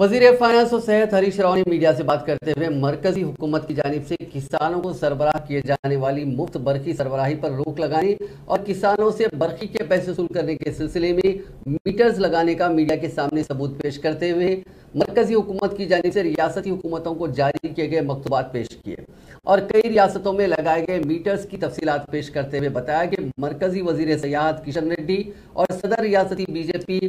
वज़ीर फाइनेंस और सेहत हरीश राव ने मीडिया से बात करते हुए मरकजी हुकूमत की जानिब से किसानों को सरबराह किए जाने वाली मुफ्त बरखी सरबराही पर रोक लगाने और किसानों से बरखी के पैसे वसूल करने के सिलसिले में मीटर्स लगाने का मीडिया के सामने सबूत पेश करते हुए मरकजी हुकूमत की जानिब से रियासती हुकूमतों को जारी किए गए मकतूबात पेश किए और कई रियासतों में लगाए गए मीटर्स की तफसीलात पेश करते हुए बताया कि मरकजी वज़ीर सयाहत किशन रेड्डी और सदर रियासती बीजेपी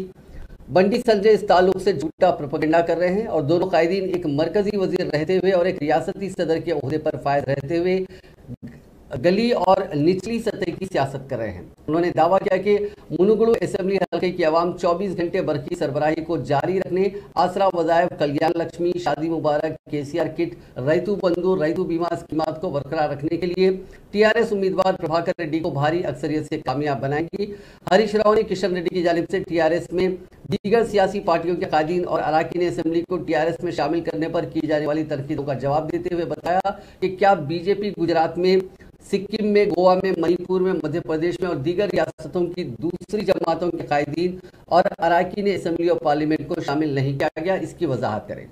बंडी संजय इस ताल्लुक से झूठा प्रोपेगेंडा कर रहे हैं और दोनों कायदीन एक मरकजी वजीर रहते हुए और एक रियासती सदर के ओहदे पर फायद रहते हुए गली और निचली सतह की सियासत कर रहे हैं। उन्होंने दावा किया कि मुनुगुड़ू असेंबली हल्के की आवाम 24 घंटे बरखी सरबराही को जारी रखने, आसरा वज़ाइफ, कल्याण लक्ष्मी, शादी मुबारक, केसीआर किट, रैतु बंधु, रैतु बीमा स्कीमात को बरकरार रखने के लिए टीआरएस उम्मीदवार प्रभाकर रेड्डी को भारी अक्सरियत से कामयाब बनाएंगी। हरीश राव ने किशन रेड्डी की जानिब से टीआरएस में दीगर सियासी पार्टियों के कायदीन और अरकान असेंबली को टीआरएस में शामिल करने पर की जाने वाली तनकीदों का जवाब देते हुए बताया कि क्या बीजेपी गुजरात में, सिक्किम में, गोवा में, मणिपुर में, मध्य प्रदेश में और दीगर रियासतों की दूसरी जमातों के कायदीन और अरकान असेंबली और पार्लियामेंट को शामिल नहीं किया गया, इसकी वजाहत करें।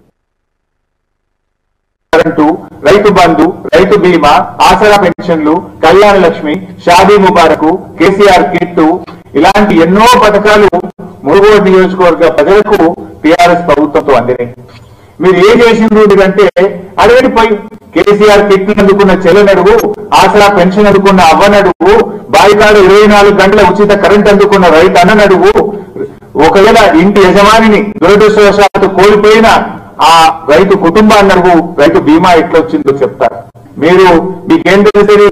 రైతు బంధు, రైతు బీమా, ఆసరా పెన్షన్లు, కళ్యాణ లక్ష్మి, షాదీ ముబారకు, కేసీఆర్ కిట్టు ఇలాంటి ఎన్నో పథకాలు మునుగోడు నియోజకవర్గ ప్రజలకు టీఆర్ఎస్ ప్రభుత్వంతో అందినాయి. మీరు ఏం చేసిండ్రు అంటే అడగడి పోయి కేసీఆర్ కిట్ అందుకున్న చెల్లెనడుగు, ఆసరా పెన్షన్ అందుకున్న అవ్వనడుగు, బాయికాడు 24 గంటల ఉచిత కరెంట్ అందుకున్న రైతు అన్ననడుగు, ఒకవేళ ఇంటి యజమానిని దురదృష్టవశాత్తు కోల్పోయిన ఆ రైతు కుటుంబాన్ని అడుగు, రైతు బీమా ఎట్లొచ్చిందో చెప్తారు. మీరు మీకేం తెలిసేది